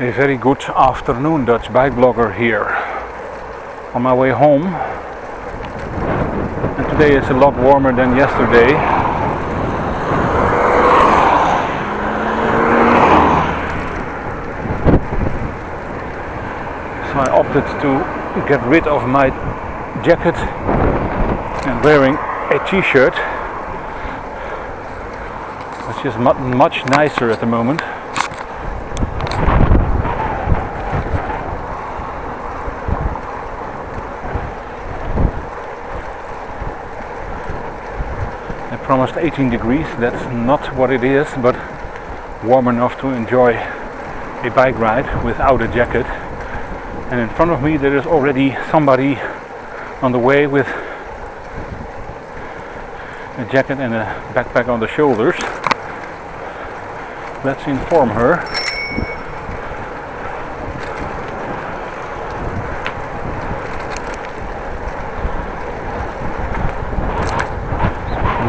A very good afternoon, Dutch bike blogger here. On my way home, and today is a lot warmer than yesterday. So I opted to get rid of my jacket and wearing a t-shirt, which is much nicer at the moment. I promised 18 degrees, that's not what it is, but warm enough to enjoy a bike ride without a jacket. And in front of me there is already somebody on the way with a jacket and a backpack on the shoulders. Let's inform her.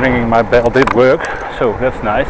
Ringing my bell did work, so that's nice.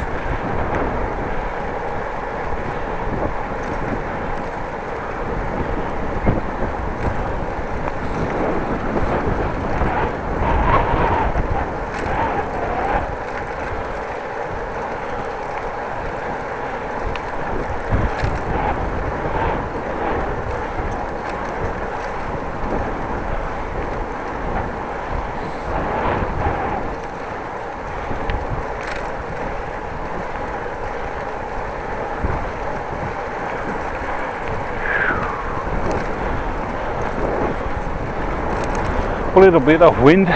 A little bit of wind,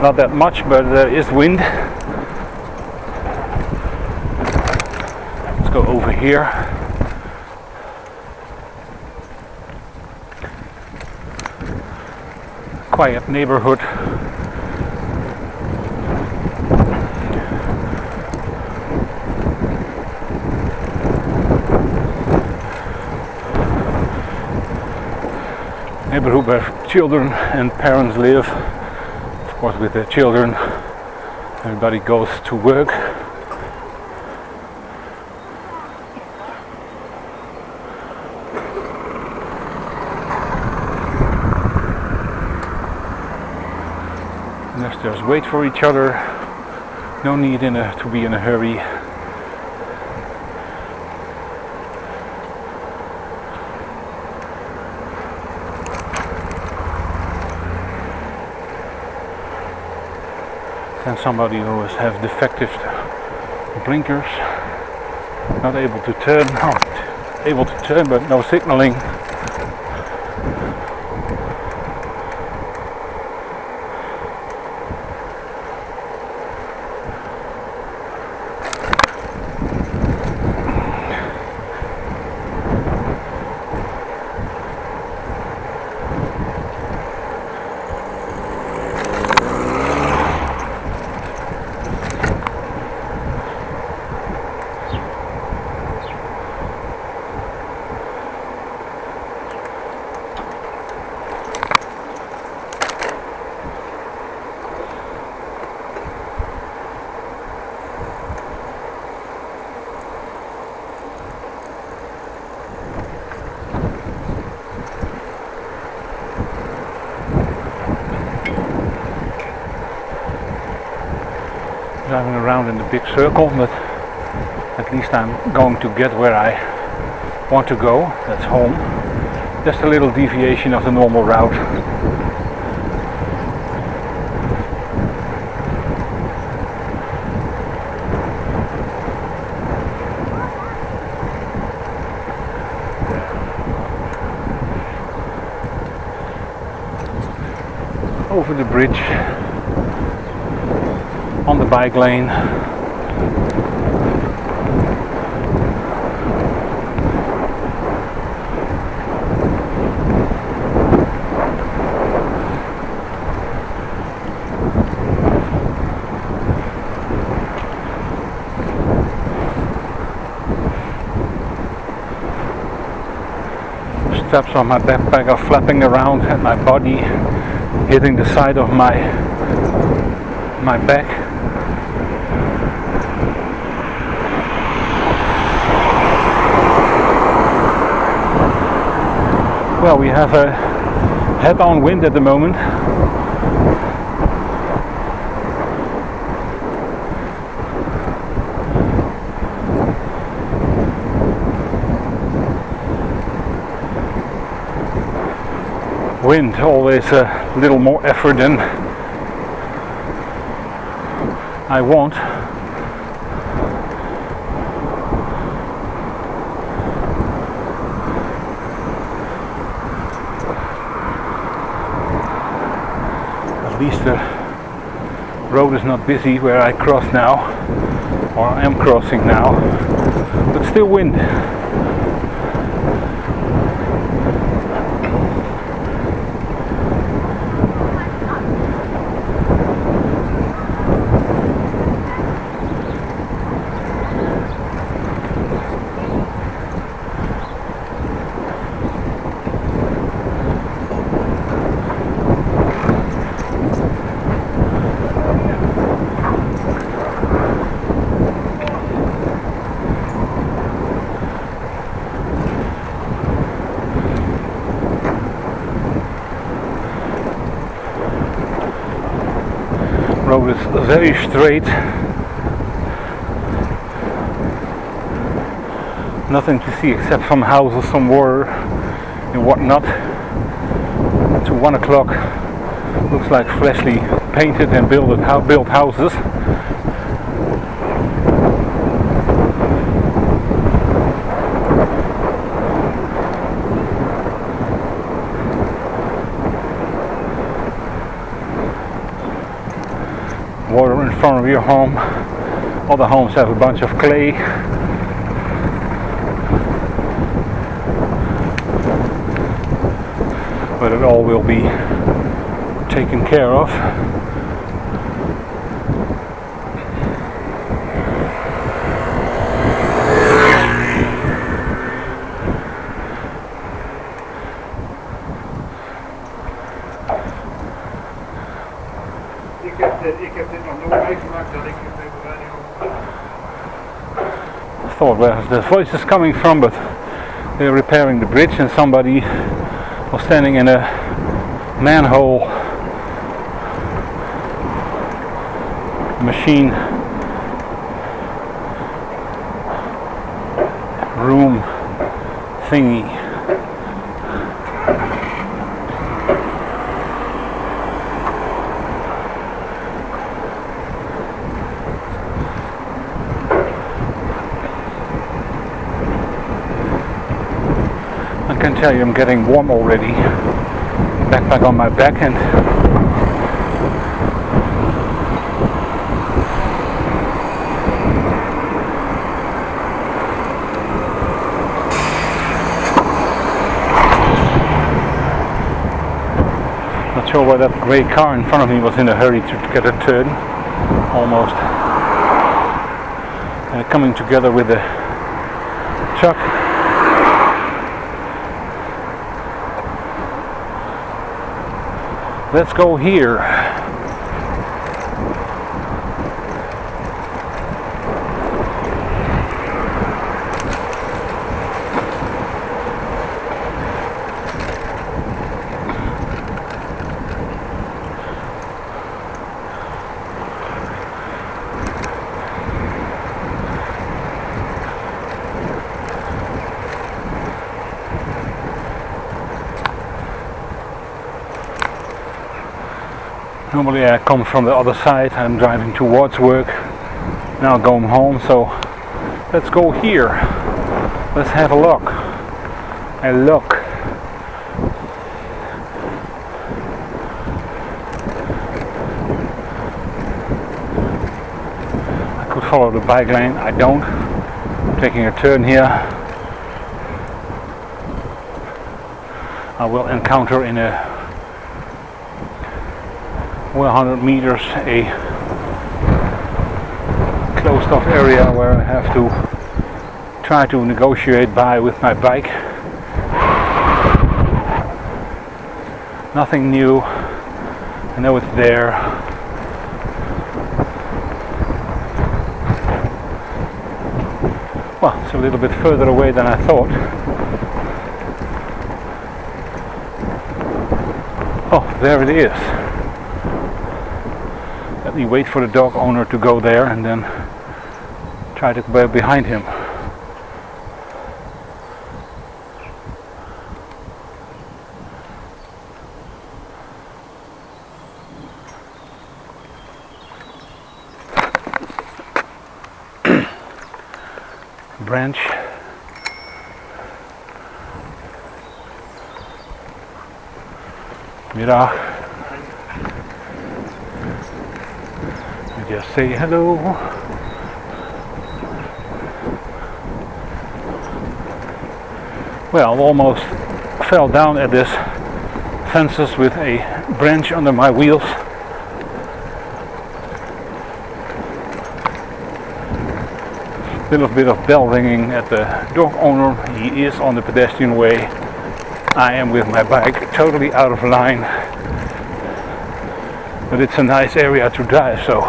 not that much, but there is wind. Let's go over here. Quiet neighborhood. Neighborhood where children and parents live. Of course, with their children, everybody goes to work. And there's wait for each other. No need to be in a hurry. And somebody who has defective blinkers, not able to turn, able to turn but no signaling. Driving around in the big circle, but at least I'm going to get where I want to go. That's home. Just a little deviation of the normal route. Over the bridge, on the bike lane. Straps on my backpack are flapping around and my body hitting the side of my back. Well, we have a head-on wind at the moment. Wind always a little more effort than I want. At least the road is not busy where I cross now, or I am crossing now, but still wind. Road is very straight, nothing to see except some houses, some water and whatnot. To 1 o'clock looks like freshly painted and built houses. Water in front of your home. Other homes have a bunch of clay. But it all will be taken care of. Ik heb dit nog nooit meegemaakt dat ik op de radio. I thought where the voice is coming from, but they're repairing the bridge and somebody was standing in a manhole machine room thingy. I can tell you I'm getting warm already. Backpack on my back and not sure why that grey car in front of me was in a hurry to get a turn, almost coming together with the truck. Let's go here. Normally I come from the other side, I'm driving towards work, now going home, so let's go here. Let's have a look. I could follow the bike lane, I don't. I'm taking a turn here. I will encounter in a 100 meters a closed off area where I have to try to negotiate by with my bike. Nothing new, I know it's there. Well, it's a little bit further away than I thought. there it is. Let me wait for the dog owner to go there and then try to go behind him. Branch. Middag. You just say hello. Well, almost fell down at this fences with a branch under my wheels. Little bit of bell ringing at the dog owner. He is on the pedestrian way. I am with my bike totally out of line. But it's a nice area to drive, so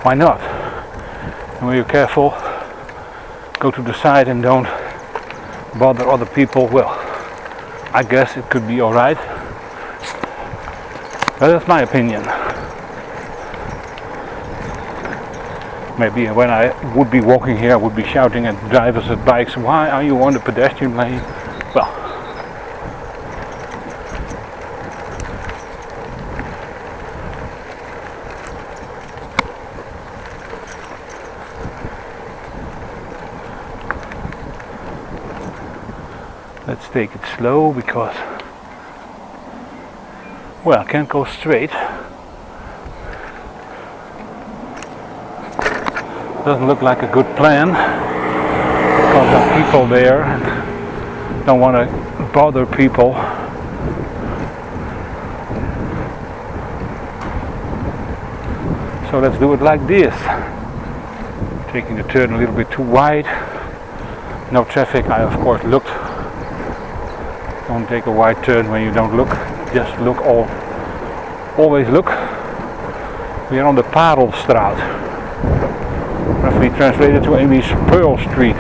why not? And when you're careful, go to the side and don't bother other people. Well, I guess it could be alright. But that's my opinion. Maybe when I would be walking here, I would be shouting at drivers at bikes, why are you on the pedestrian lane? Well, let's take it slow because, well, I can't go straight. Doesn't look like a good plan because there are people there and don't want to bother people. So let's do it like this. Taking the turn a little bit too wide. No traffic. I of course looked. Don't take a wide turn when you don't look. Just look. Always look. We are on the Parelstraat. Roughly translated to Amy's Pearl Street.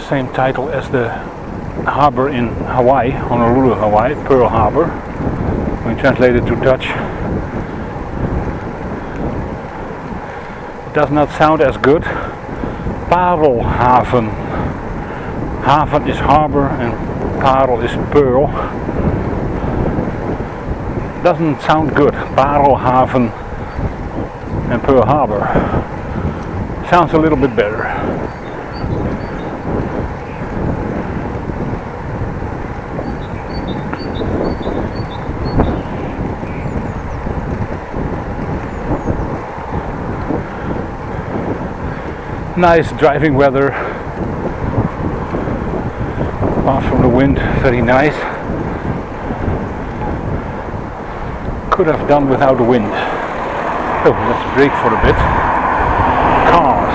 Same title as the harbor in Hawaii, Honolulu, Hawaii, Pearl Harbor. When translated to Dutch, it does not sound as good. Parelhaven. Haven is harbor and parel is pearl. Doesn't sound good. Parelhaven and Pearl Harbor. Sounds a little bit better. Nice driving weather. Apart from the wind, very nice. Could have done without the wind. Oh, let's brake for a bit. Cars.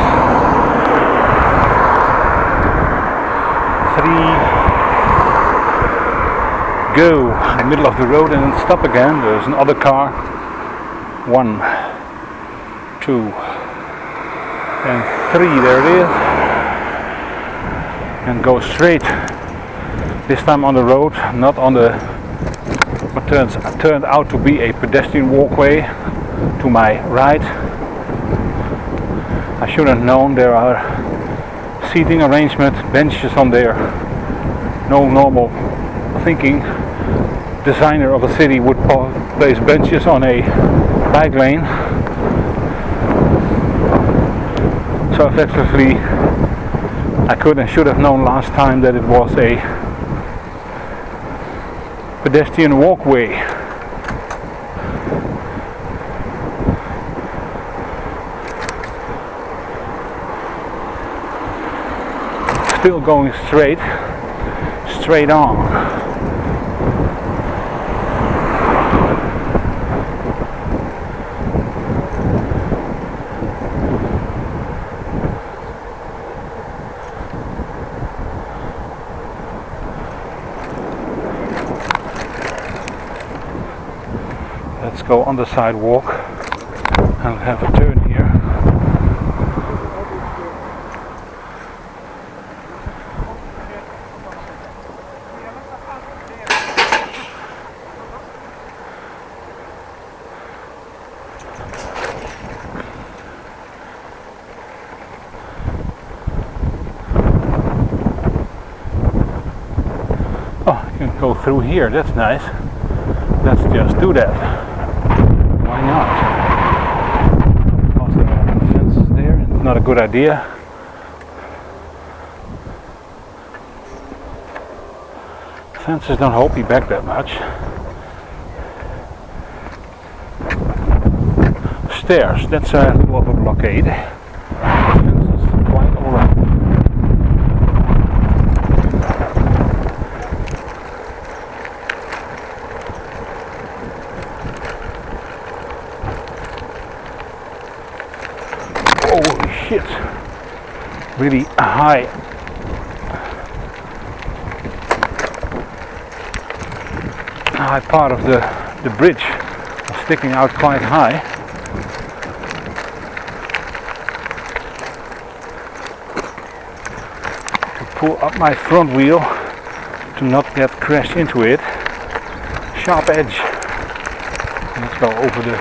3, go. In the middle of the road and then stop again. There's another car. 1, 2, and 3, there it is, and go straight, this time on the road, not on the what turned out to be a pedestrian walkway to my right. I should have known there are seating arrangement, benches on there. No normal thinking designer of a city would place benches on a bike lane. So effectively, I could and should have known last time that it was a pedestrian walkway. Still going straight on. go on the sidewalk and have a turn here. Oh, you can go through here, that's nice. Let's just do that. Why not? Because there are fences there, and it's not a good idea. Fences don't hold me back that much. Stairs, that's a little of a blockade. Fences quite alright. Holy shit, really high. High part of the bridge was sticking out quite high. To pull up my front wheel to not get crashed into it. Sharp edge. Let's go over the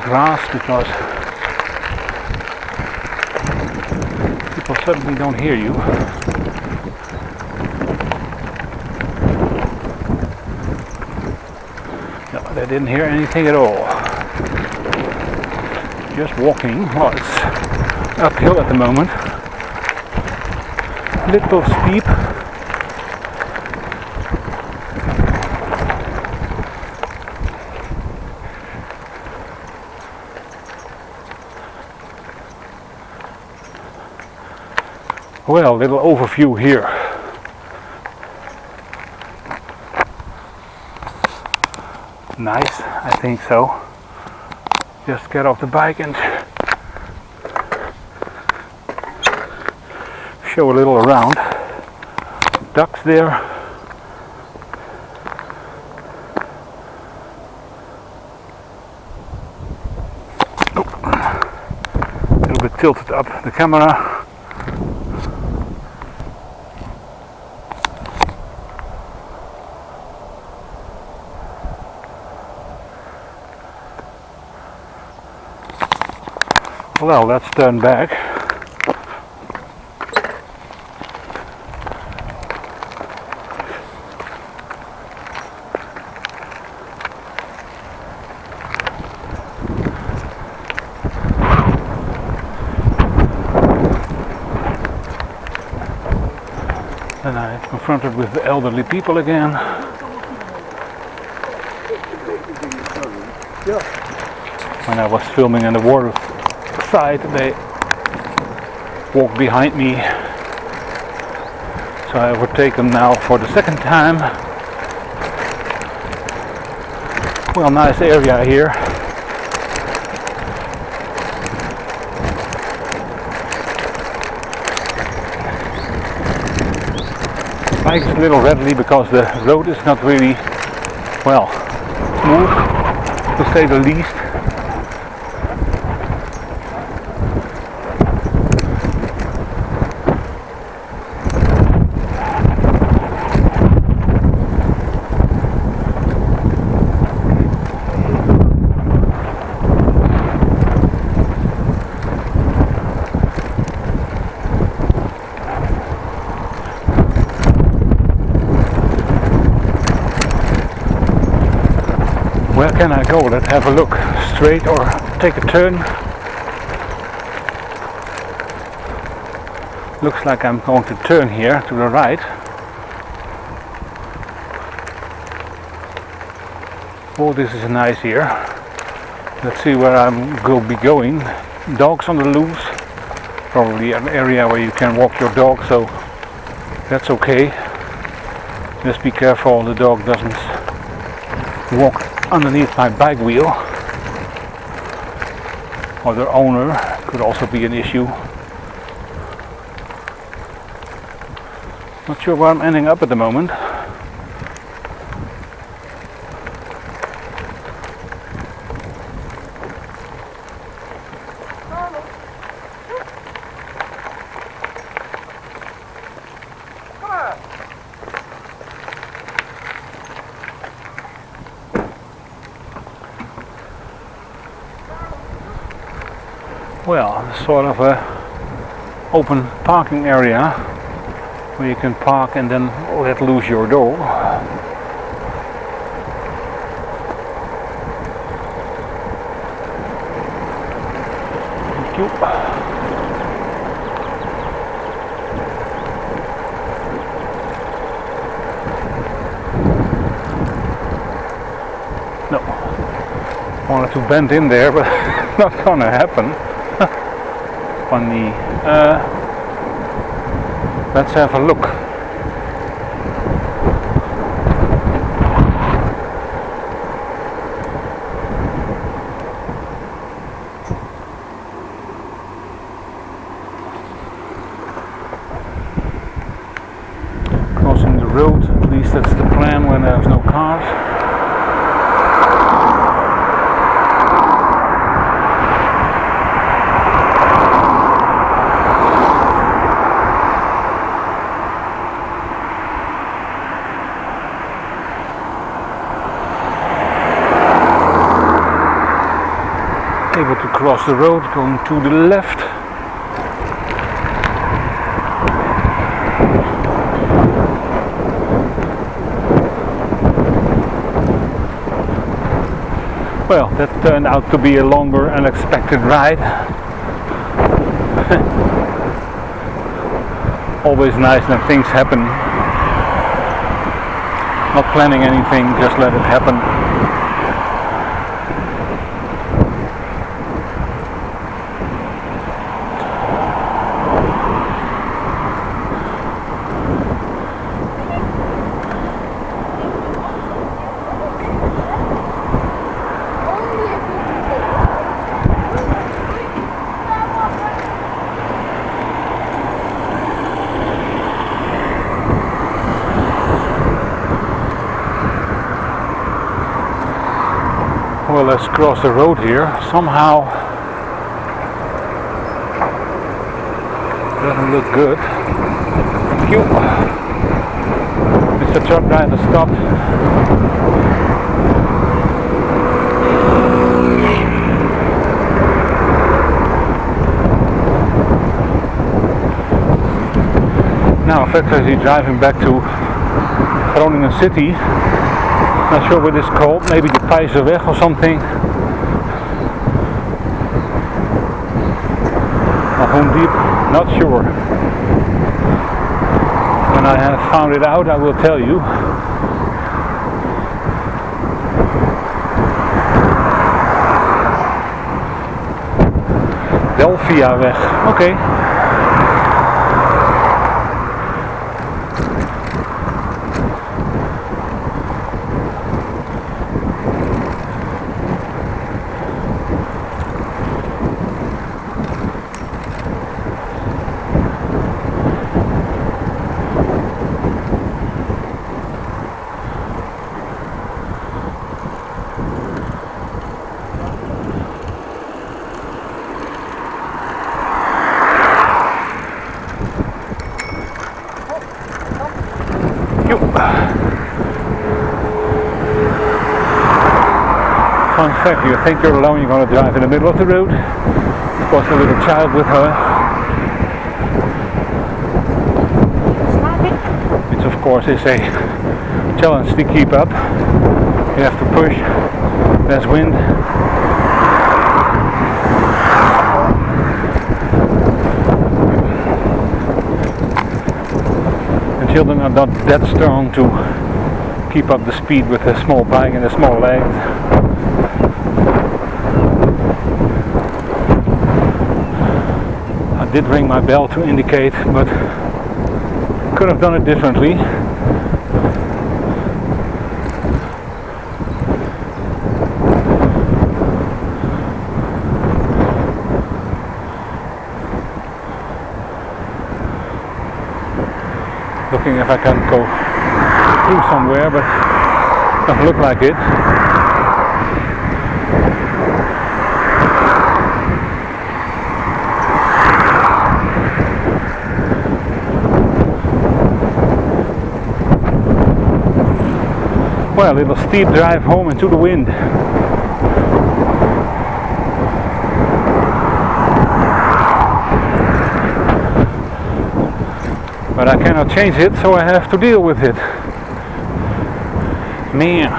grass because people suddenly don't hear you. No, they didn't hear anything at all. Just walking. Well, it's uphill at the moment. Little steep. Well, little overview here. Nice, I think so. Just get off the bike and show a little around. Ducks there. Oh. A little bit tilted up the camera. Well, let's turn back. And I'm confronted with the elderly people again. When I was filming in the water side, they walked behind me, so I overtake them now for the second time. Well, nice area here. Bike is a little rattly because the road is not really, well, smooth, to say the least. Where can I go? Let's have a look. Straight or take a turn? Looks like I'm going to turn here to the right. Oh, this is nice here. Let's see where I will be going. Dogs on the loose. Probably an area where you can walk your dog, so that's okay. Just be careful the dog doesn't walk underneath my bike wheel, or the owner could also be an issue. Not sure where I'm ending up at the moment. well, sort of a open parking area where you can park and then let loose your dog. Thank you. No, wanted to bend in there, but not gonna happen. Funny. Let's have a look. Crossing the road, at least that's the plan when there's no cars. Able to cross the road, going to the left. Well, that turned out to be a longer unexpected ride. Always nice when things happen. Not planning anything, just let it happen. Well, let's cross the road here. Somehow doesn't look good. Thank you. Mr. Truck Driver stopped. Now, in fact, as he's driving back to Groningen city. Not sure what it's called, maybe the Pijzerweg or something. Or Hoendiep, not sure. When I have found it out, I will tell you. Delphiaweg, okay. Fun fact, you think you're alone, you're going to drive in the middle of the road. Of course, a little child with her. Which of course is a challenge to keep up. You have to push, there's wind. And children are not that strong to keep up the speed with a small bike and a small legs. I did ring my bell to indicate, but could have done it differently. Looking if I can go through somewhere, but doesn't look like it. Well, a little steep drive home into the wind. But I cannot change it, so I have to deal with it. Man.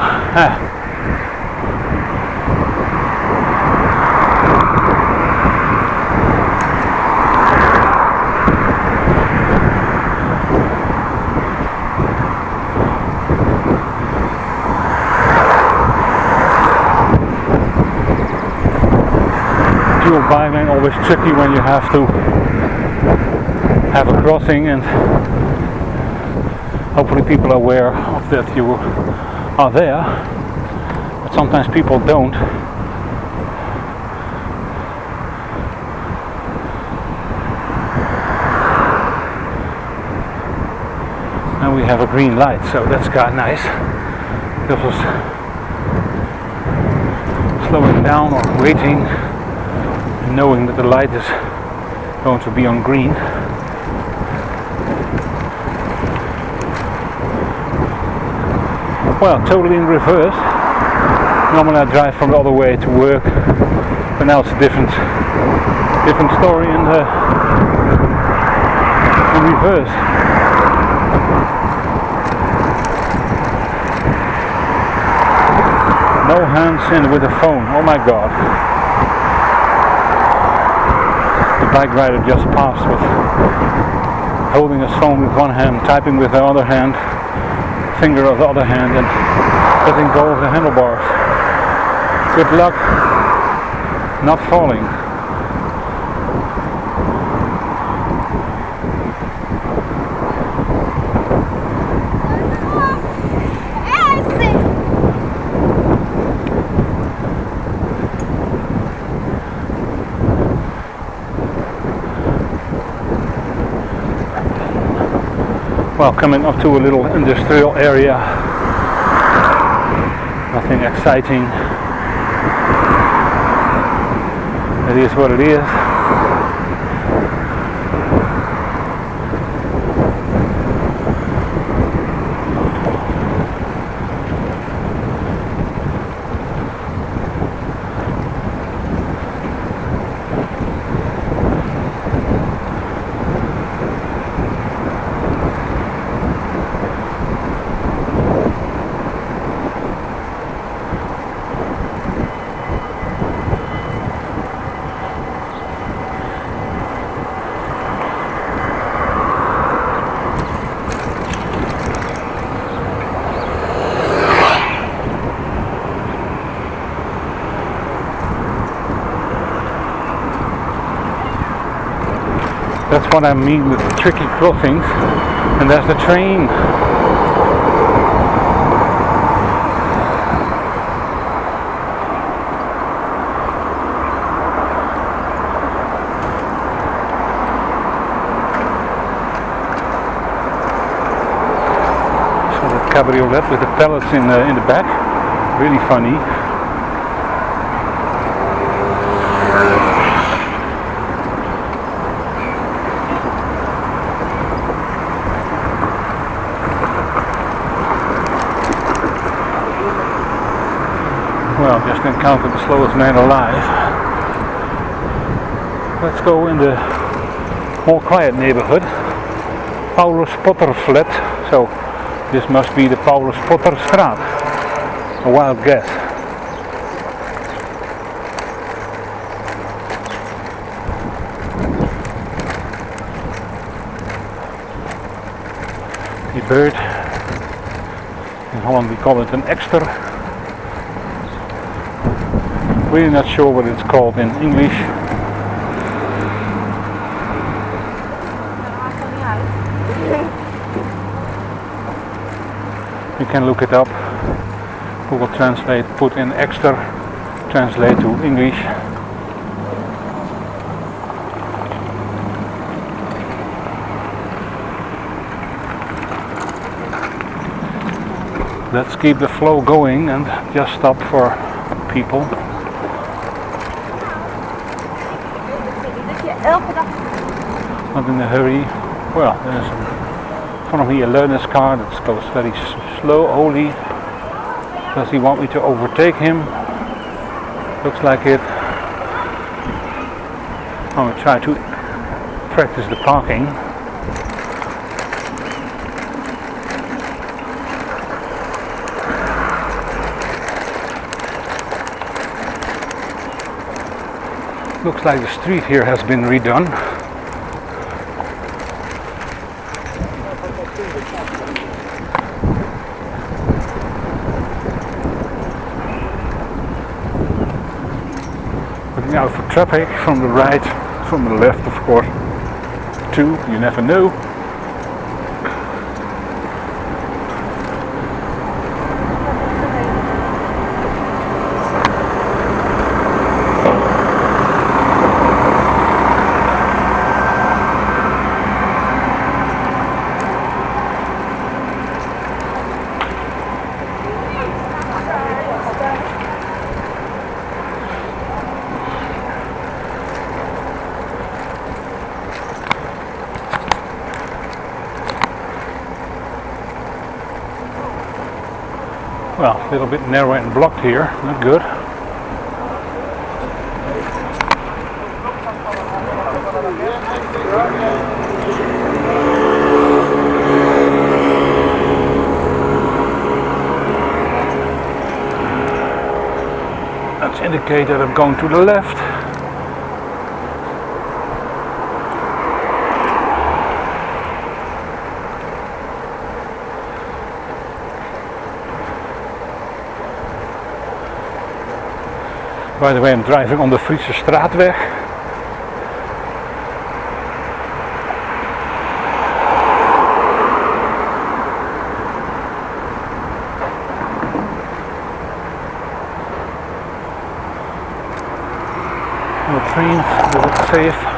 Dual bike lane always tricky when you have to have a crossing, and hopefully people are aware of that you are there, but sometimes people don't. And we have a green light, so that's quite nice. This was slowing down or waiting, knowing that the light is going to be on green. Well, totally in reverse. Normally I drive from the other way to work, but now it's a different story in reverse. No hands in with the phone. Oh my god. The bike rider just passed with holding his phone with one hand, typing with the other hand, finger of the other hand, and letting go of the handlebars. Good luck not falling. Well, coming up to a little industrial area, nothing exciting. It is what it is. That's what I mean with tricky crossings. And there's the train. So that cabriolet with the pallets in the back. Really funny. Well, just encountered the slowest man alive. Let's go in the more quiet neighborhood. Paulus Potter flat. So this must be the Paulus Potter straat. A wild guess. The bird. In Holland we call it an ekster. Really not sure what it's called in English. You can look it up. Google Translate, put in ekster, translate to English. Let's keep the flow going and just stop for people. Not in a hurry. Well, there's in front of me a learner's car that goes very slow. Holy, does he want me to overtake him? Looks like it. I'm going to try to practice the parking. Looks like the street here has been redone. Looking out for traffic from the right, from the left of course, too, you never know. Well, a little bit narrow and blocked here, not good. Let's indicate that I'm going to the left. By the way, I'm driving on the Friese Straatweg. No trains, but it's safe.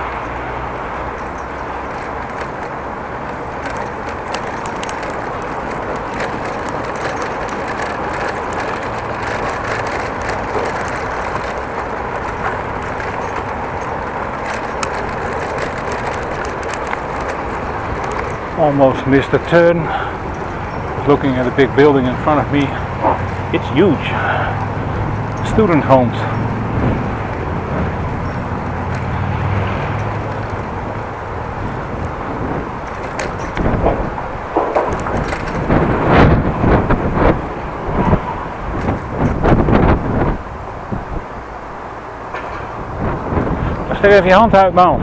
Almost missed a turn. Looking at a big building in front of me. It's huge. Student homes. Steek even je hand uit, man.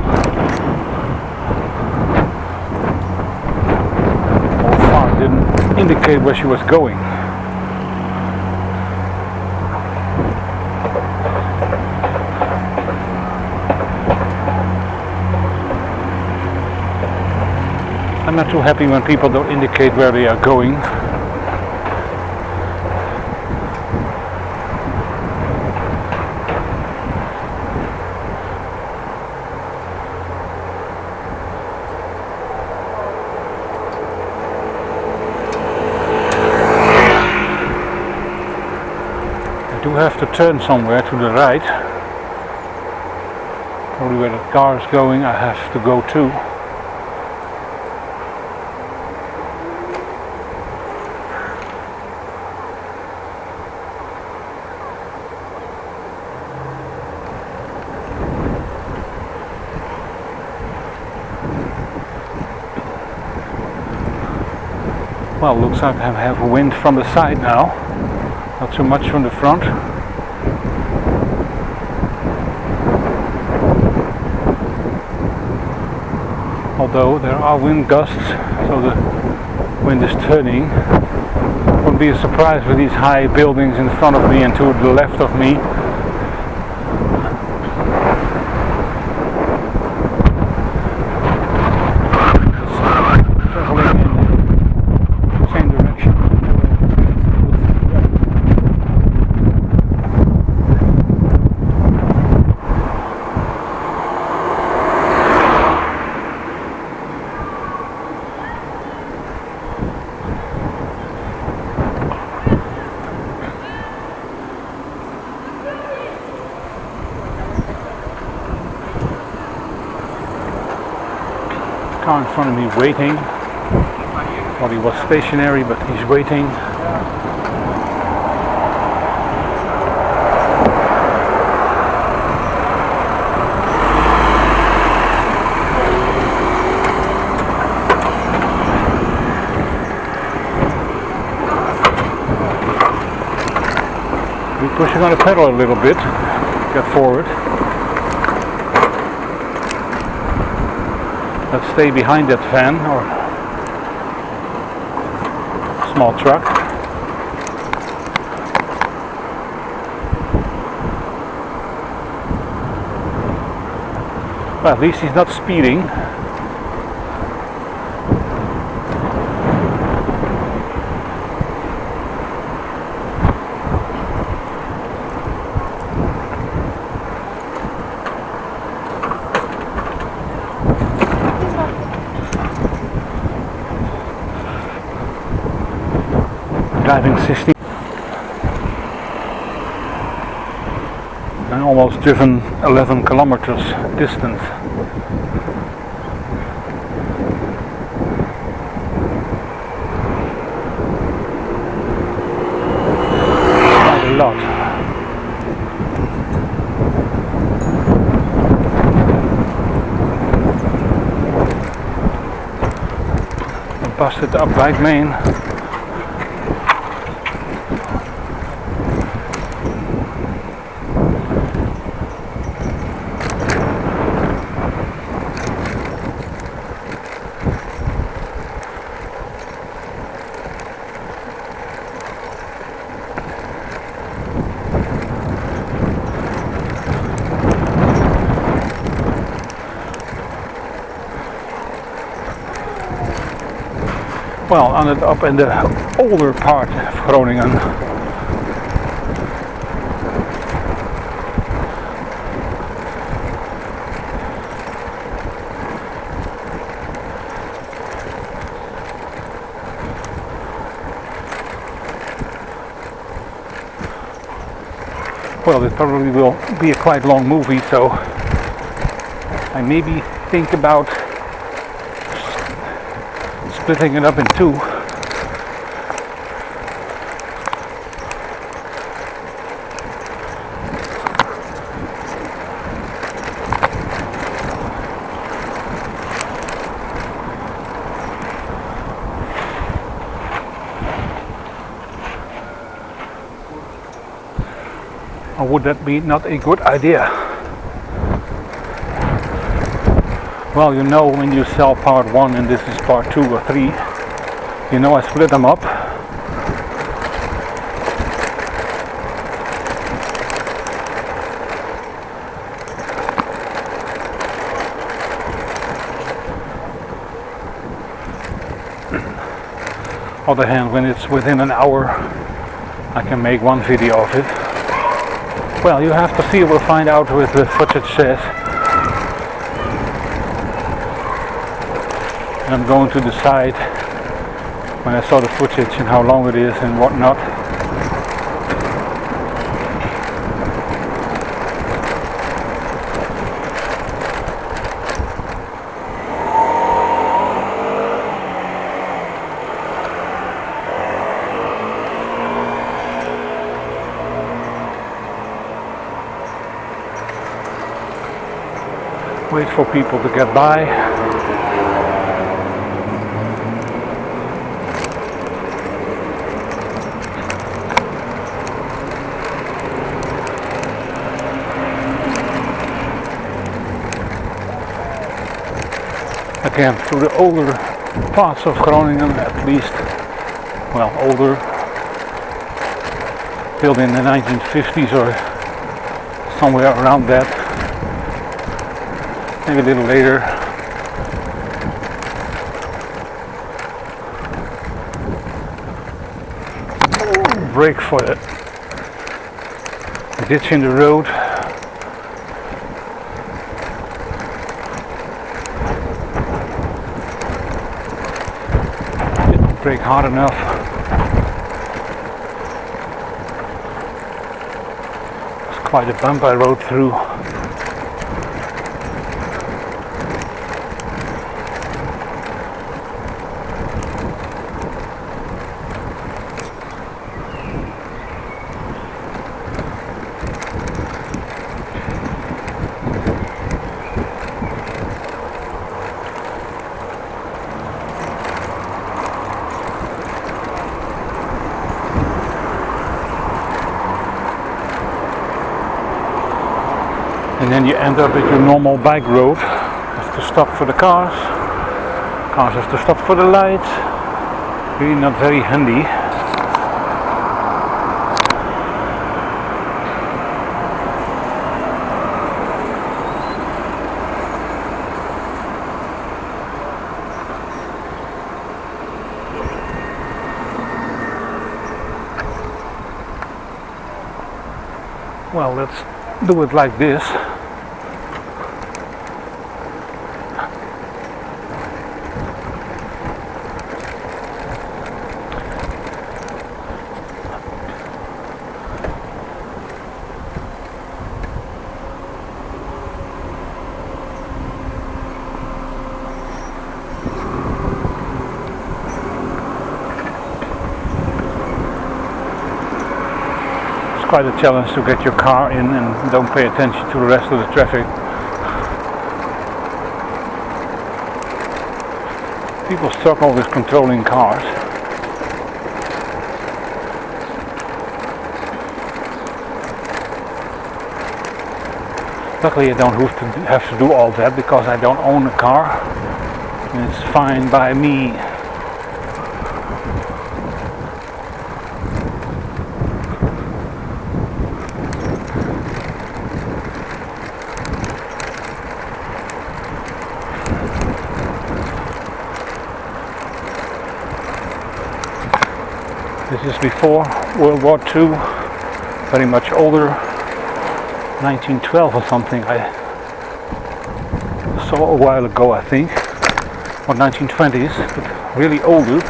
Didn't indicate where she was going. I'm not too happy when people don't indicate where they are going. I have to turn somewhere to the right. Probably where the car is going I have to go too. Well, looks like I have wind from the side now. Not so much from the front. Although there are wind gusts, so the wind is turning. Wouldn't be a surprise with these high buildings in front of me and to the left of me. Traveling in the same direction. Car in front of me waiting. Well, he was stationary, but he's waiting. We're pushing on the pedal a little bit, get forward. Let's stay behind that van or small truck. Well, at least he's not speeding. Driving 16 and almost driven 11 kilometers distance. Quite a lot. A busted up bike lane. Well, up in the older part of Groningen. Well, it probably will be a quite long movie, so I maybe think about splitting it up in two. Or would that be not a good idea? Well, you know, when you sell part 1 and this is part 2 or 3, you know, I split them up. On the other hand, when it's within an hour, I can make one video of it. Well, you have to see, we'll find out what the footage says. And I'm going to decide when I saw the footage and how long it is and whatnot. Wait for people to get by. Again, through the older parts of Groningen, at least, well, older, built in the 1950s or somewhere around that, maybe a little later. Brake for it. Ditch in the road. Didn't brake hard enough. It's quite a bump I rode through. And then you end up at your normal bike road of to stop for the cars. Cars have to stop for the lights. Really not very handy. Well, let's do it like this. Quite a challenge to get your car in and don't pay attention to the rest of the traffic. People struggle with controlling cars. Luckily I don't have to do all that because I don't own a car and it's fine by me. This is before World War II, very much older, 1912 or something. I saw a while ago, I think, or 1920s, but really older.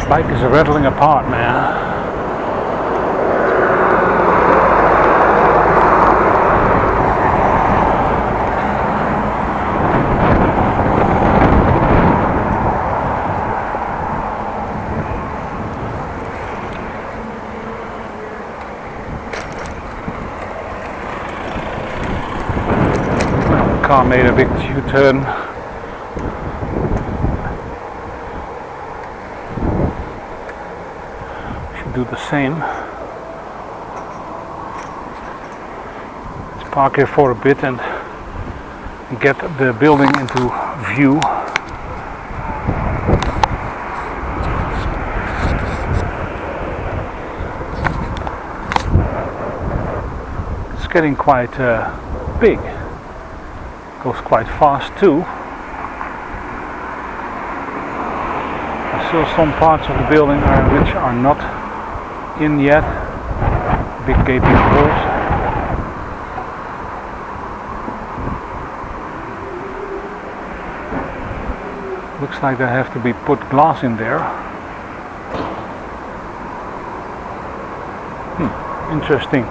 Bike is rattling apart, man. The car made a big U-turn. Do the same. Let's park here for a bit and get the building into view. It's getting quite big. Goes quite fast too. Still some parts of the building which are not in yet. Big gaping holes. Looks like there have to be put glass in there. Interesting.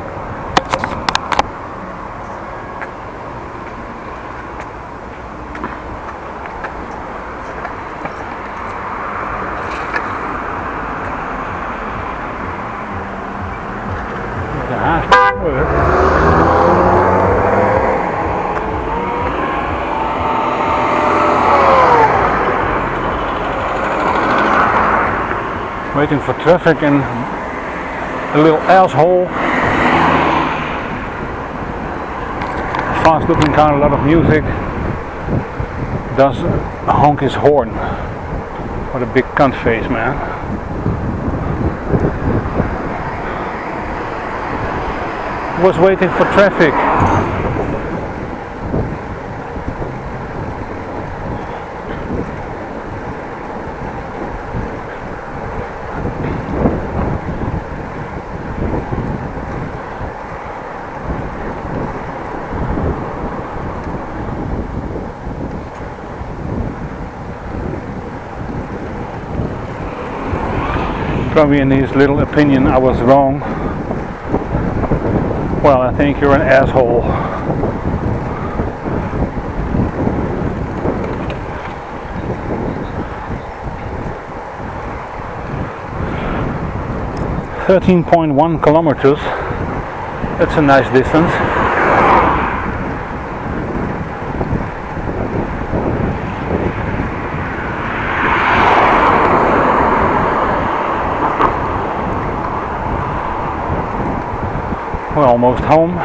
Waiting for traffic in a little asshole. Fast looking car, a lot of music. Does honk his horn. What a big cunt face, man. Was waiting for traffic. Probably in his little opinion I was wrong. Well, I think you're an asshole. (13.1 kilometers). That's a nice distance. We're almost home.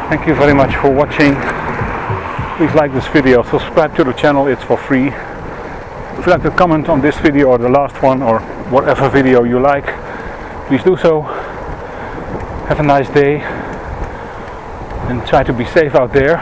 Thank you very much for watching. Please like this video, subscribe to the channel, it's for free. If you'd like to comment on this video or the last one or whatever video you like, please do so. Have a nice day and try to be safe out there.